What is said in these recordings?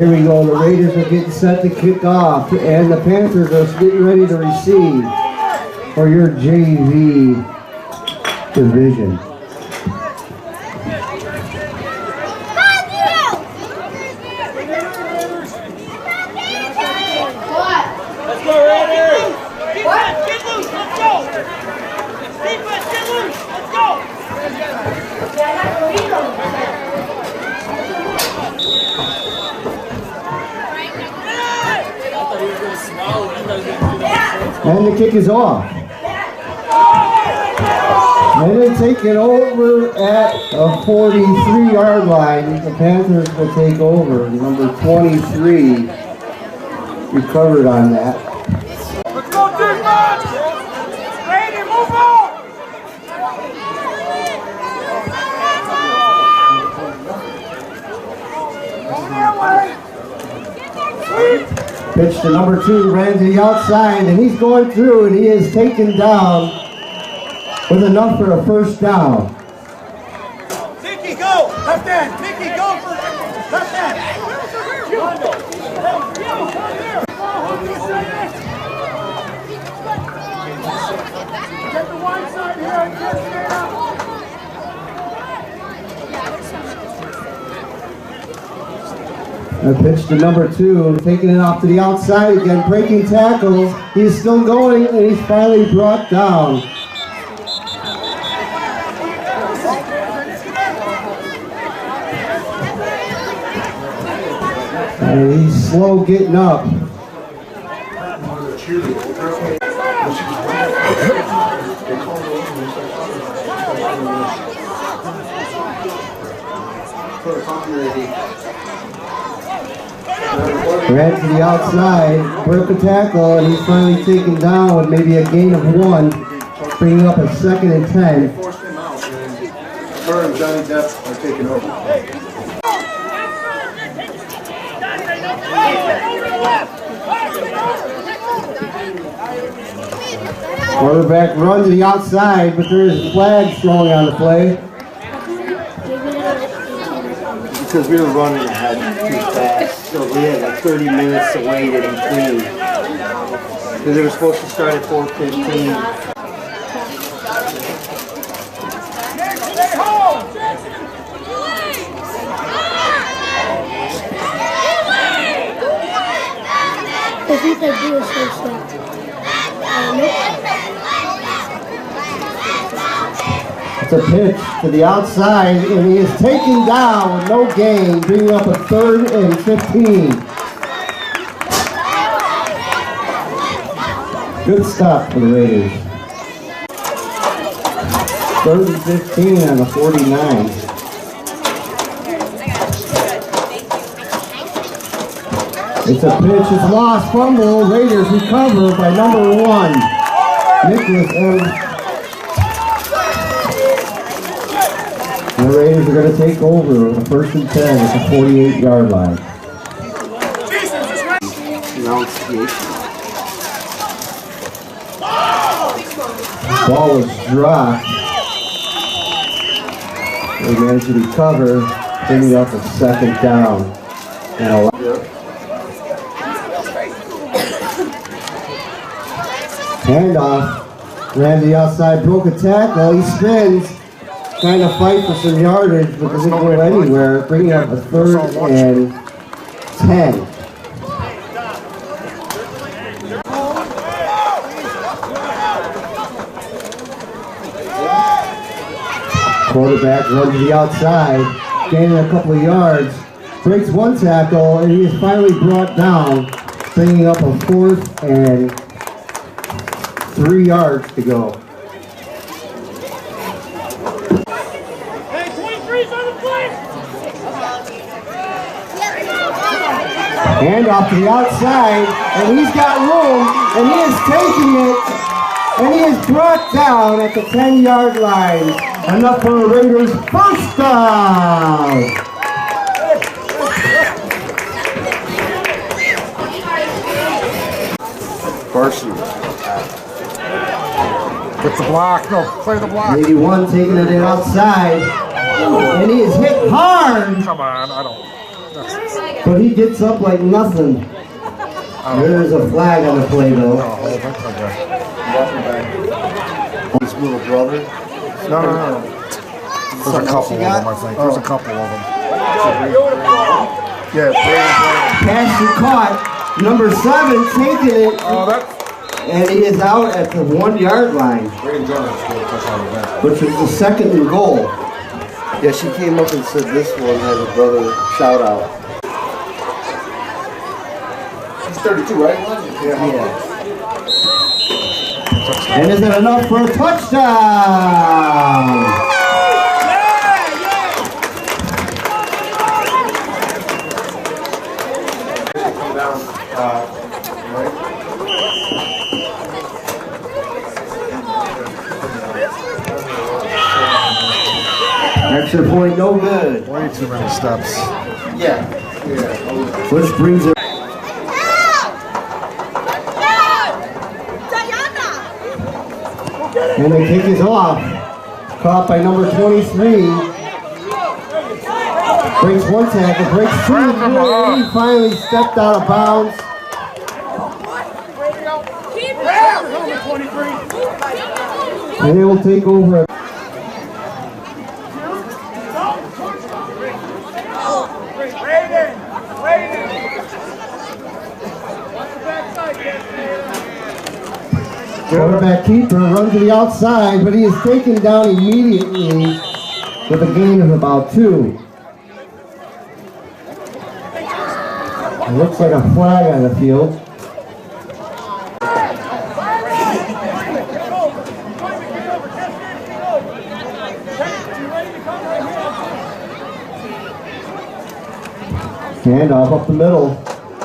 Here we go, the Raiders are getting set to kick off, and the Panthers are getting ready to receive for your JV division. Let's go, Raiders! Defense, get loose, let's go! Defense, get loose, let's go! And the kick is off. And they take it over at a 43-yard line. The Panthers will take over. Number 23 recovered on that. Let's go, defense! Brady, move on! Pitch to number 2, ran to the outside, and he's going through, and he is taken down with enough for a first down. Mickey, go! Left hand! Mickey, go for left hand! Get the wide side here and just stand up! A pitch to number 2, taking it off to the outside again, breaking tackles. He's still going, and he's finally brought down. And he's slow getting up. Ran to the outside, broke a tackle, and he's finally taken down with maybe a gain of 1, bringing up a 2nd and 10. Forced him out, and her and Johnny Depp are taking over. Quarterback run to the outside, but there is flags throwing on the play. Because we were running ahead too fast, so we had like 30 minutes to wait in between. Because they were supposed to start at 4:15. I think they do a first step. It's a pitch to the outside, and he is taken down with no gain, bringing up a 3rd and 15. Good stop for the Raiders. 3rd and 15 on the 49. It's a pitch, it's lost, fumble. Raiders recover by number 1, MidCrest. The Raiders are going to take over with a 1st and 10 at the 48-yard line. Ball was dropped. They managed to recover, bringing up a 2nd down. And handoff, ran to the outside, broke a tackle, he spins, trying to fight for some yardage, but doesn't go anywhere, bringing up a 3rd and 10. Quarterback runs to the outside, gaining a couple of yards, breaks 1 tackle, and he is finally brought down, bringing up a 4th and 3 yards to go. Hand off to the outside, and he's got room, and he is taking it, and he is brought down at the 10-yard line. Enough for the Raiders' first down. Varsity. Get the block. No, play the block. 81 taking it outside. And he is hit hard. Come on, I don't. That's, But he gets up like nothing. There's a flag on the play though. His little brother. No. There's a couple of them, I think. There's a couple of them. Yeah, Pass is caught. Number 7 taking it. Oh, that's... And he is out at the 1 yard line. Which is the second and goal. Yeah, she came up and said this one has a brother shout out. He's 32, right? Yeah. And is it enough for a touchdown? Come down, right? Extra point, no good. Way too many steps. Yeah. Which brings it. And the kick is off. Caught by number 23. Breaks 1 tackle, breaks 2. And he finally stepped out of bounds. And they will take over. Quarterback keeper runs to the outside, but he is taken down immediately with a gain of about 2. It looks like a flag on the field. Handoff up the middle.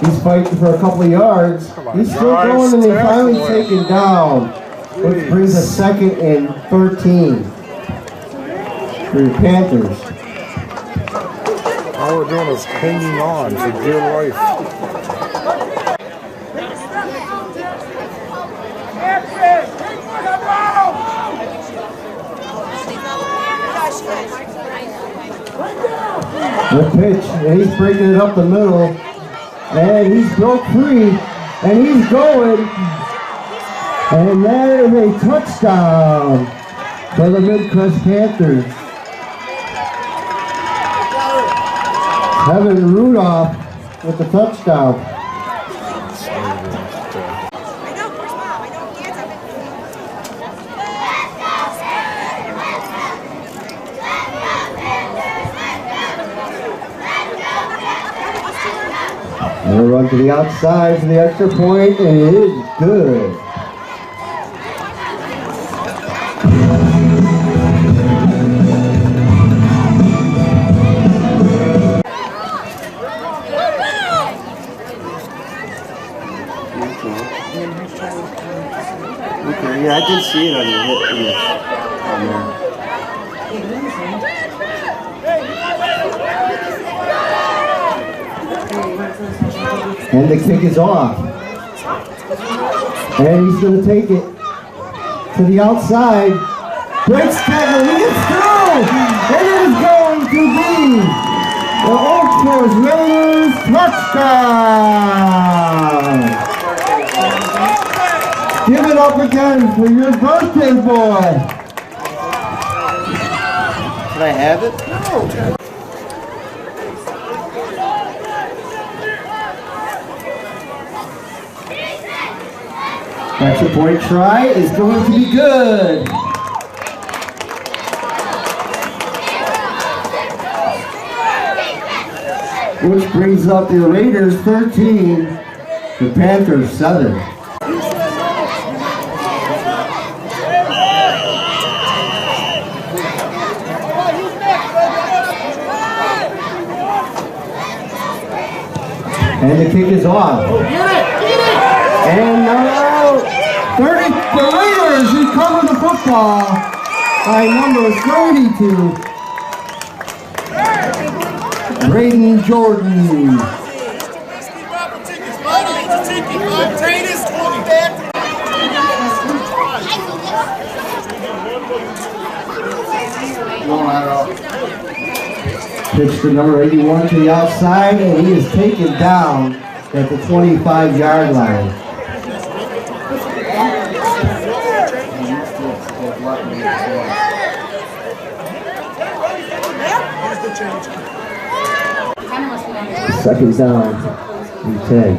He's fighting for a couple of yards. He's still going and he's finally taken down. Which brings a 2nd and 13 for the Panthers. All we're doing is hanging on for dear life. The pitch, and he's breaking it up the middle. And he's broke free, and he's going. And that is a touchdown for the MidCrest Panthers. Kevin Rudolph with the touchdown. And a run to the outside for the extra point, and it is good. Okay, yeah, I did see it on your hip on there. And the kick is off. And he's going to take it to the outside. Breaks tackle, he gets through! And it is going to be the Oak Forest Raiders touchdown! Give it up again for your birthday boy! Can I have it? No. Extra point try is going to be good. Which brings up the Raiders 13, the Panthers 7. And the kick is off. And now 30, the Raiders recover the football by number 32. Braden Jordan. Pitch to number 81 to the outside, and he is taken down at the 25-yard line. Second down and 10.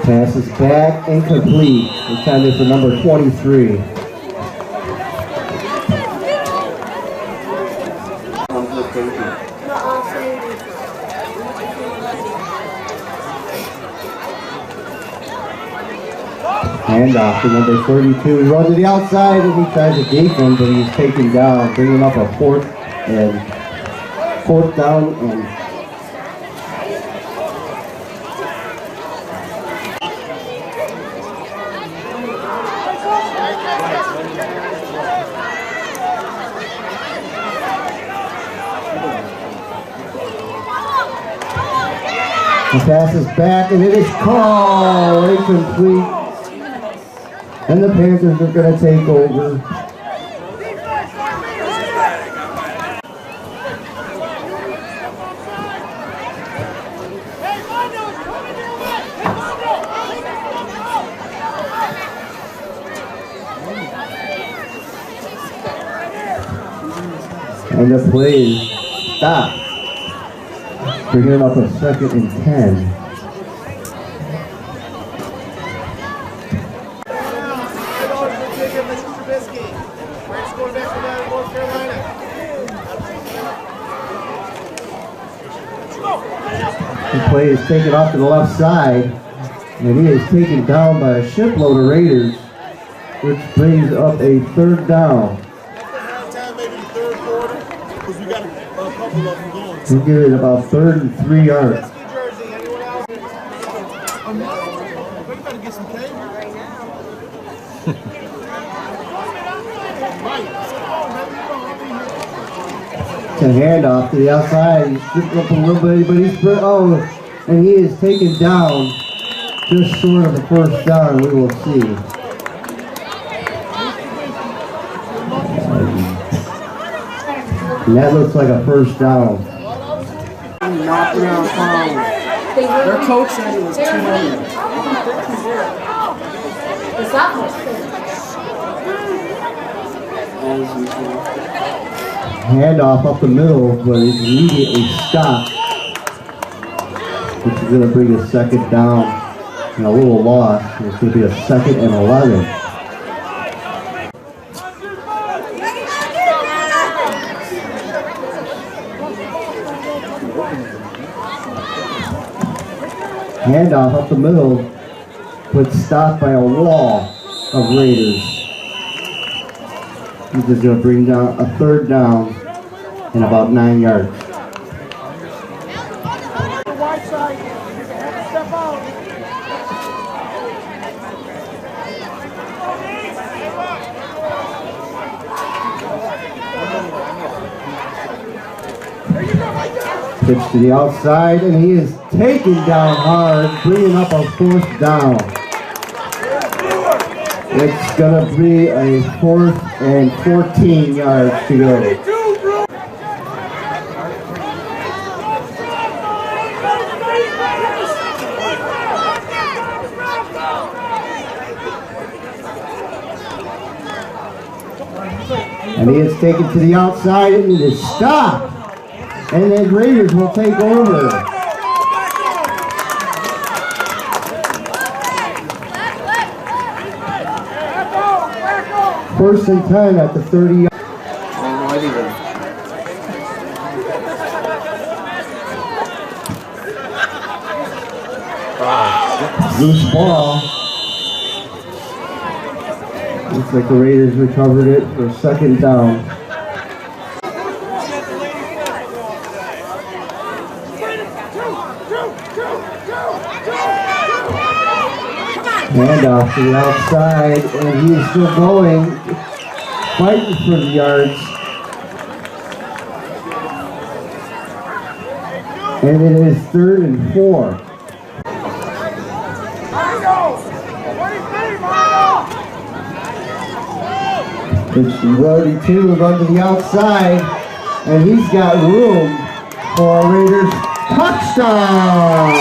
Pass is back, incomplete. Intended for number 23. Handoff to number 32. He runs to the outside and he tries to gape him, but he's taken down, bringing up a fourth down and the pass is back and it is called incomplete. And the Panthers are going to take over. And the play stopped. Bringing up a 2nd and 10. The play is taken off to the left side, and he is taken down by a shipload of Raiders, which brings up a 3rd down. We give it about 3rd and 3 yards. It's a handoff to the outside. He's stripped up a little bit, but he's and he is taken down just short of the 1st down. We will see. And that looks like a 1st down. Their coach said it was 200. Handoff up the middle, but it's immediately stopped, which is going to bring a 2nd down and a little loss. It's going to be a 2nd and 11. Handoff up the middle, but stopped by a wall of Raiders. He's just going to bring down a 3rd down and about 9 yards. Pitch to the outside, and he is taken down hard, bringing up a 4th down. It's going to be a 4th and 14 yards to go. And he is taken to the outside, and it is stopped. And then Raiders will take over. First and 10 at the 30. Loose ball. Looks like the Raiders recovered it for 2nd down. Handoff to the outside, and he's still going, fighting for the yards. And it is 3rd and 4. It's 32, run to the outside, and he's got room for a Raiders touchdown.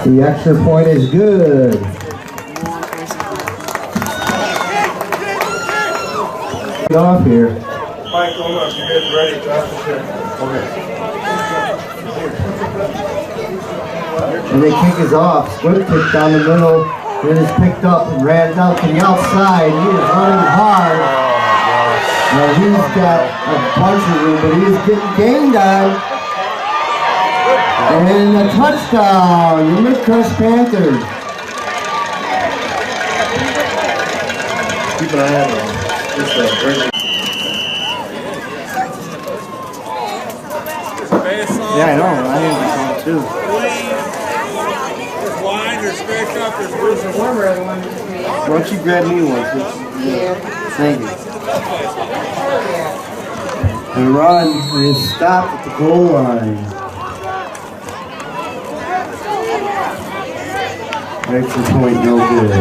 The extra point is good. Get off here. Mike, hold up. You guys ready? Drop the chair. And the kick is off. Squid kick down the middle. It is picked up and ran out to the outside. He is running hard. Now he's got a bunch of room, but he is getting gained on. And a touchdown, the MidCrest Panthers. Keep an eye on him. Yeah, I know. I need to too. There's wine, there's scratch up, there's bruising. Why don't you grab me one? Thank you. The run is stopped at the goal line. Extra point, no good.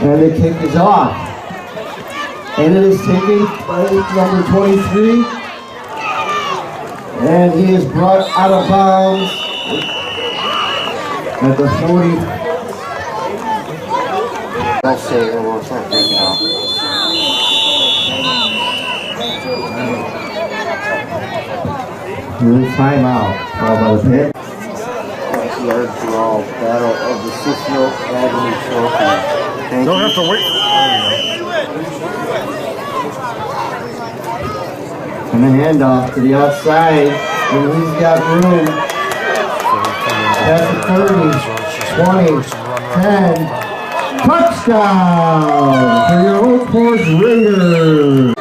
And the kick is off. And it is taken by number 23. And he is brought out of bounds at the 40. I'll say it will start taking off. Timeout. Called by the pick. Yard draw, battle of the Cicero Avenue Trophy. Thank Don't you. have to wait. And a handoff to the outside. And he's got room. That's the 30, 20, 10. Touchdown for your Old Force Raiders.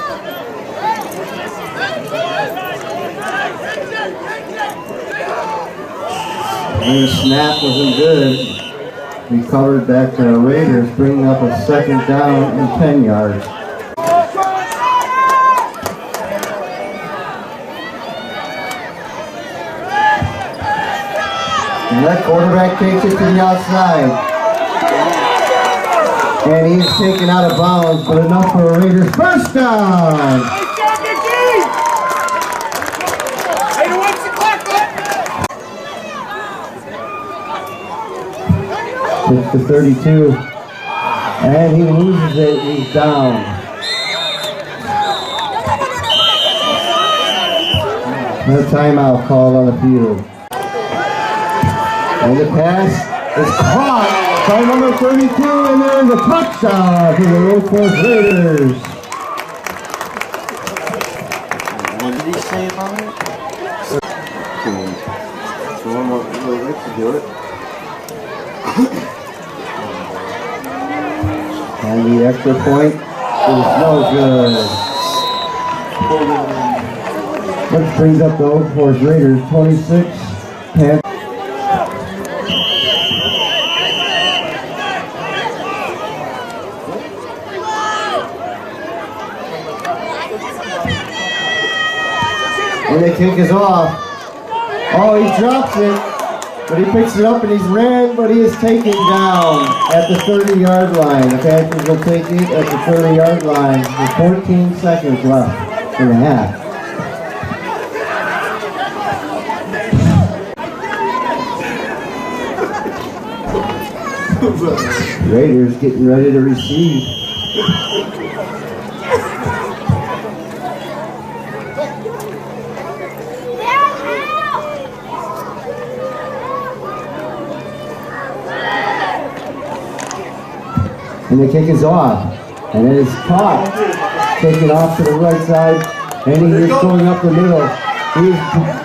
And the snap wasn't good. Recovered back to the Raiders, bringing up a second down and 10 yards. And that quarterback takes it to the outside. And he is taken out of bounds, but enough for a Raiders first down. It's the 32. And he loses it, he's down. No timeout called on the field. And the pass is caught by number 32, and there's a touchdown for the Old Force Raiders. What did he say about it? So one more to do it. And the extra point is no good. Which brings up the Old Force Raiders, 26. And the kick is off. Oh, he drops it, but he picks it up and he's ran, but he is taken down at the 30-yard line. The Panthers will take it at the 30-yard line with 14 seconds left in the half. Raiders getting ready to receive. And And the kick is off. And it is caught. Taken off to the right side. And he is going up the middle. He is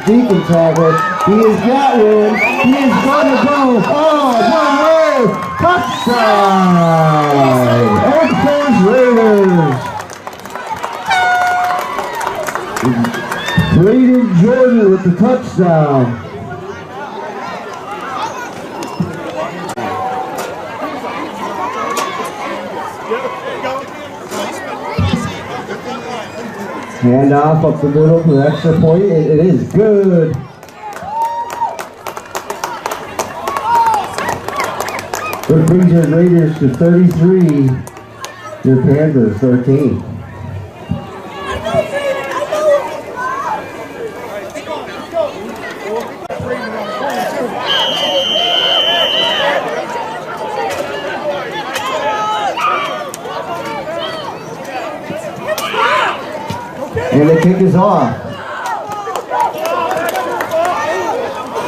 deep in tackle. He has got room. He is going to go. Oh, one way. Touchdown. MidCrest Raiders. Braden Jordan with the touchdown. Hand off up the middle for the extra point. It is good. That brings your Raiders to 33. Your Panthers 13. And the kick is off.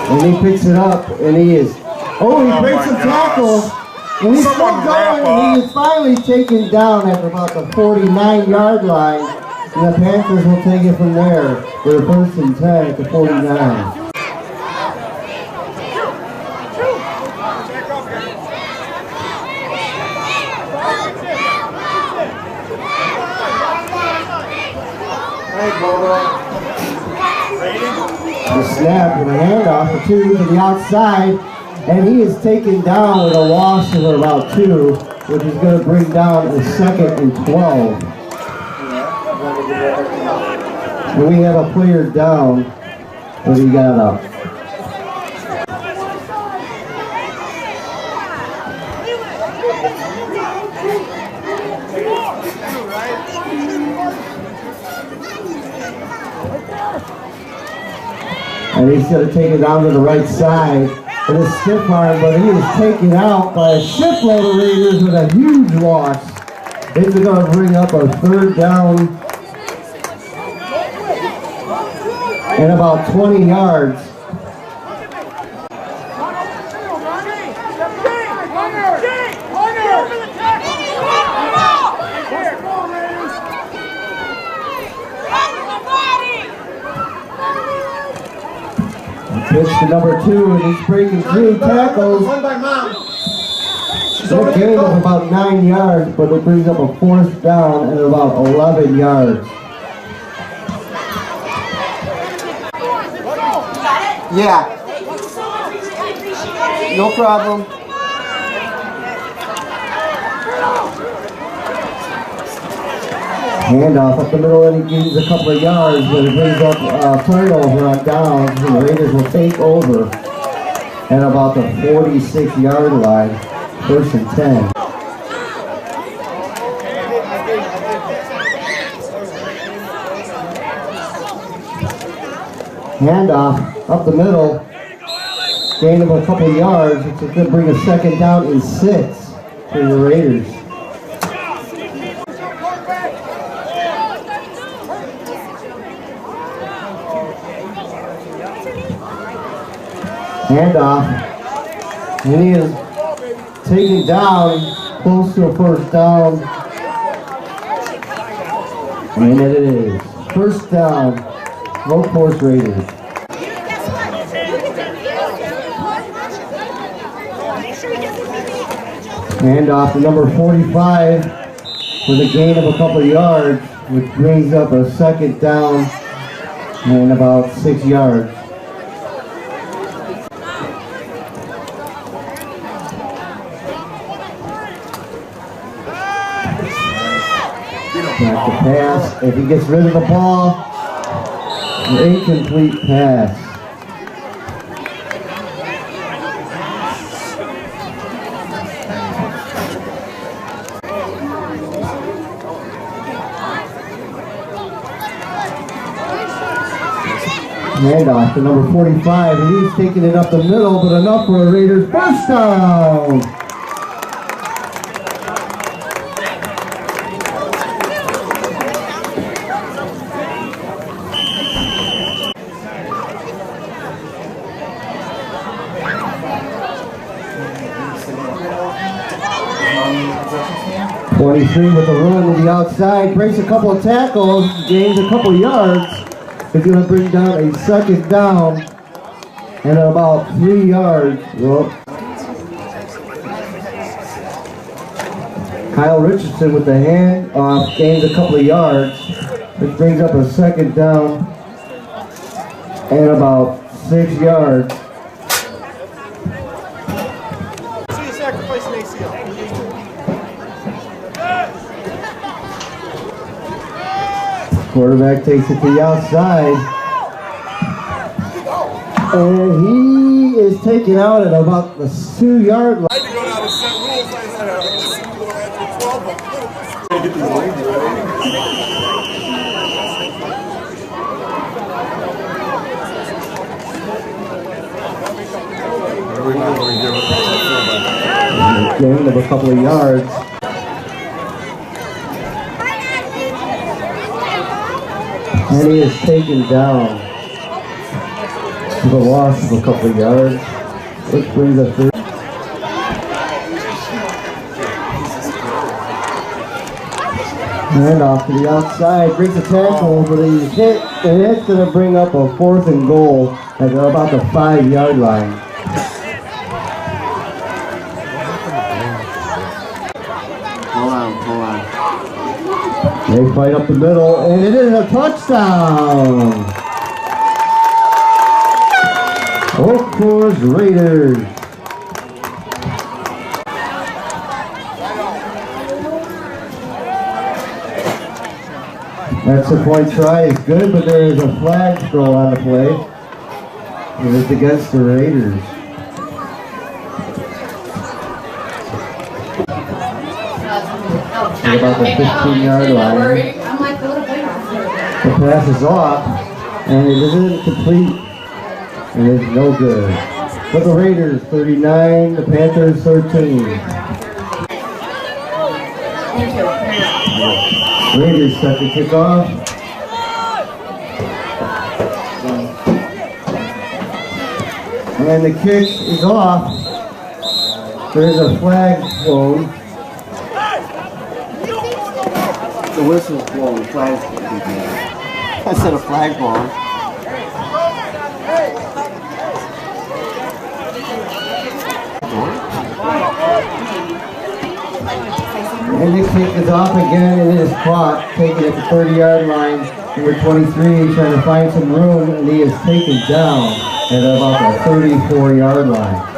And he picks it up, and he is, he breaks some tackles. And he's still going, and he is finally taken down at about the 49-yard line. And the Panthers will take it from there for the 1st and 10 at the 49. The snap and a handoff for 2 to the outside, and he is taken down with a loss of about 2, which is going to bring down a 2nd and 12. And we have a player down, but he got up. And he's going to take it down to the right side with a stiff arm, but he is taken out by a shipload of Raiders with a huge loss. It's going to bring up a 3rd down and about 20 yards. Pitch to number 2, and he's breaking through tackles. A gain of about 9 yards, but it brings up a 4th down and about 11 yards. Yeah. No problem. Handoff up the middle, and he gains a couple of yards, but it brings up a turnover on downs, and the Raiders will take over at about the 46-yard line, 1st and 10. Handoff up the middle, gain of a couple of yards, which is going to bring a 2nd down and 6 for the Raiders. Handoff, and he is taken down close to a 1st down, and it is 1st down, Workforce Raiders. Handoff to number 45 with a gain of a couple of yards, which brings up a 2nd down and about 6 yards. Back to pass. If he gets rid of the ball, an incomplete pass. Handoff to number 45, and he's taking it up the middle, but enough for a Raiders 1st down. 33 with a run to the outside, breaks a couple of tackles, gains a couple of yards. It's going to bring down a second down and about 3 yards. Well, Kyle Richardson with the handoff gains a couple of yards, which brings up a second down and about 6 yards. See you sacrifice an ACL. Quarterback takes it to the outside. And he is taken out at about the 2-yard line. I had to go down and set rules. I said, just go after 12 of them. Get these legs ready. Gain of a couple of yards. And he is taken down with a loss of a couple of yards, which brings us through. And off to the outside, brings a tackle, but he's hit, and it's going to bring up a 4th and goal at about the 5-yard line. Hold on. They fight up the middle, and it is a touchdown! Oak Forest Raiders. That's a point try. It's good, but there is a flag throw on the play. And it's against the Raiders. At about the 15-yard line. The pass is off, and it isn't complete, and it's no good. But the Raiders 39, the Panthers 13. Raiders set the kickoff. And the kick is off. There's a flag thrown. The whistle's blowing, the flag's going to be blown. I said a flag ball. And the kick is off again, and it is caught, taken at the 30-yard line. Number 23 trying to find some room, and he is taken down at about the 34-yard line.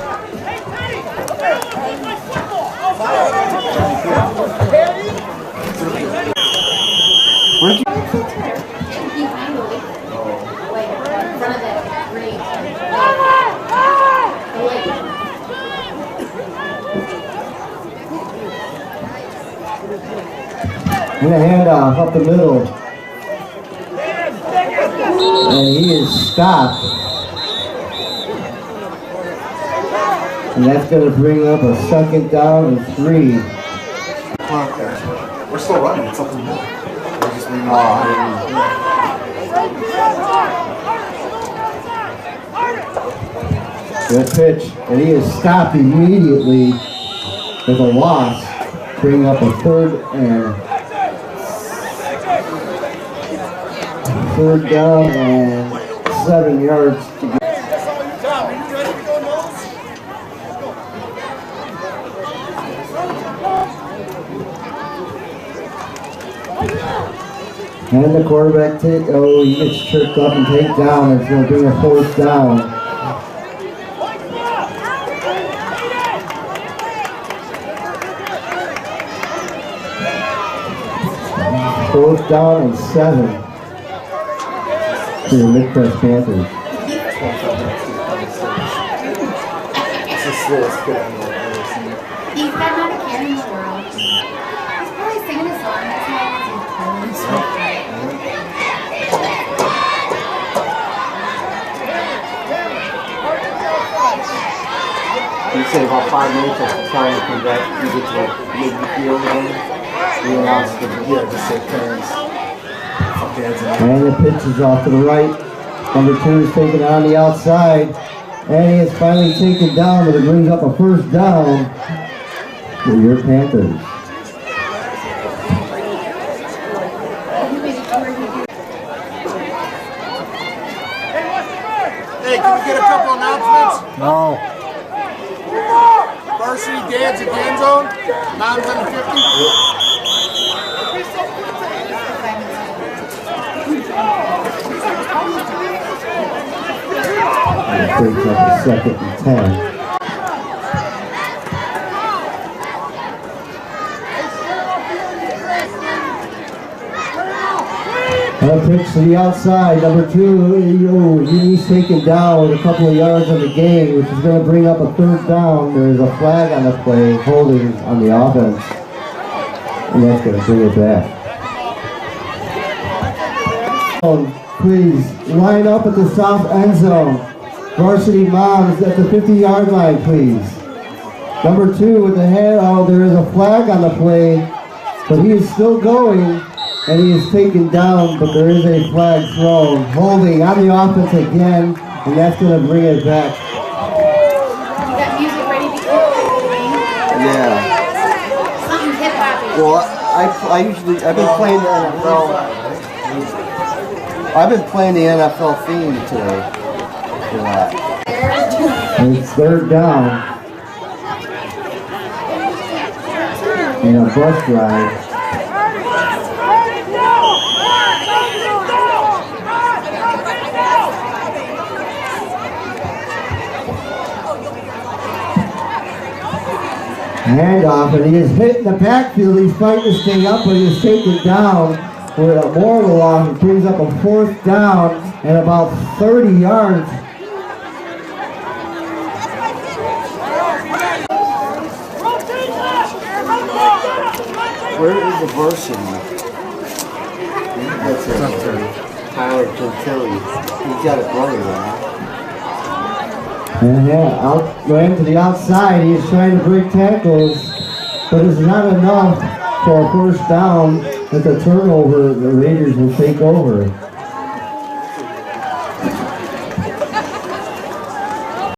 And a handoff up the middle. And he is stopped. And that's going to bring up a second down and 3. We're still running. It's up in the middle. We're just leaving Good pitch. And he is stopped immediately with a loss. Bring up a 3rd down and 7 yards to go. And the quarterback he gets tripped up and taken down. It's going to bring a 4th down. Fourth down and 7 to the MidCrest Panthers. He's got not a care in the world. He's probably singing a song. That's why he's You said about 5 minutes of trying to come back to get to midfield again. And the pitch is off to the right. Number 2 is taken on the outside. And he is finally taken down, but it brings up a 1st down for your Panthers. Hey, can we get a couple announcements? No. Varsity dads at the end zone. Moms on the 50. Breaks up a 2nd and 10. A pitch to the outside, number 2, he's taken down with a couple of yards on the gain, which is going to bring up a 3rd down. There's a flag on the play, holding on the offense, and that's going to bring it back. Please, line up at the south end zone. Varsity Moms at the 50-yard line, please. Number 2 with the head, there is a flag on the play, but he is still going. And he is taken down, but there is a flag thrown. Holding on the offense again, and that's going to bring it back. You got music ready to go? Yeah. Something hip-hoppy. Well, I've been playing the NFL. I've been playing the NFL theme today for that. And it's 3rd down. And a bus drive. Handoff, and he is hit in the backfield. He's fighting to stay up, but he is taken down with a more of a loss. It brings up a 4th down and about 30 yards. Where is the verse in there? That's it. Tyler Gentile. He's got a brother there. And ran to the outside. He is trying to break tackles, but it's not enough for a 1st down. With the turnover, the Raiders will take over.